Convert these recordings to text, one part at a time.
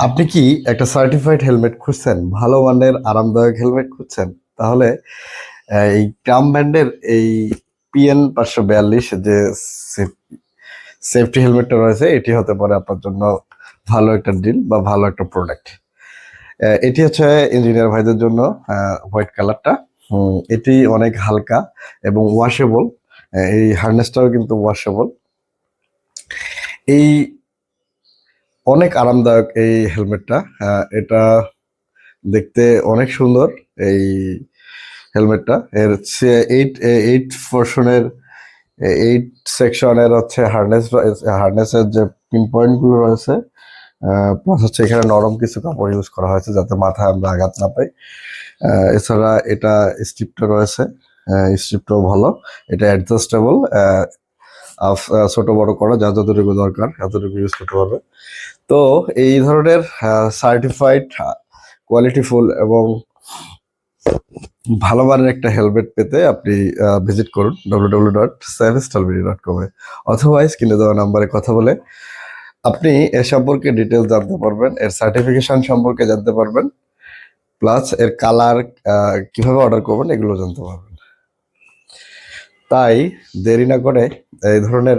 আপনি কি একটা সার্টিফাইড হেলমেট খুঁজছেন, ভালো মানের আরামদায়ক হেলমেট খুঁজছেন? তাহলে এই ক্রাম ব্র্যান্ডের এই PN 542 যে সেফটি হেলমেটটা রয়েছে, এটি হতে পারে আপনার জন্য ভালো একটা ডিল বা ভালো একটা প্রোডাক্ট। এটি হচ্ছে ইঞ্জিনিয়ার ভাইদের জন্য, হোয়াইট কালারটা। এটি অনেক হালকা এবং ওয়াশেবল। এই হার্নেসটাও কিন্তু ওয়াশেবল। এই অনেক আরামদায়ক এই হেলমেটটা। এটা দেখতে অনেক সুন্দর। এই হেলমেটটা এর এইট এইট পোর্শনের, এইট সেকশনের হচ্ছে হার্নেসের যে পিন পয়েন্ট গুলো রয়েছে। প্লাস হচ্ছে এখানে নরম কিছু কাপড় ইউজ করা হয়েছে যাতে মাথায় আমরা আঘাত না পাই। এছাড়া এটা স্ট্রিপটা রয়েছে, স্ট্রিপটাও ভালো। এটা অ্যাডজাস্টেবল, ছোট বড় করা যা যতটুকু দরকার এতটুকু ইউজ করতে পারবে। তো এই ধরনের সার্টিফাইড কোয়ালিটিফুল এবং ভালো মানের একটা হেলমেট পেতে আপনি ভিজিট করুন www.savestalbiri.com এ, অথবা স্ক্রিনে দেওয়া নাম্বারে কথা বলে আপনি এর সম্পর্কে ডিটেলস জানতে পারবেন, এর সার্টিফিকেশন সম্পর্কে জানতে পারবেন, প্লাস এর কালার কিভাবে অর্ডার করবেন এগুলো জানতে পারবেন। তাই দেরি না করে এই ধরনের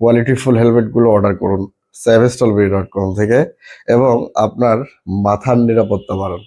কোয়ালিটিফুল হেলমেটগুলো অর্ডার করুন savestalbiri.com থেকে এবং আপনার মাথার নিরাপত্তা বাড়ান।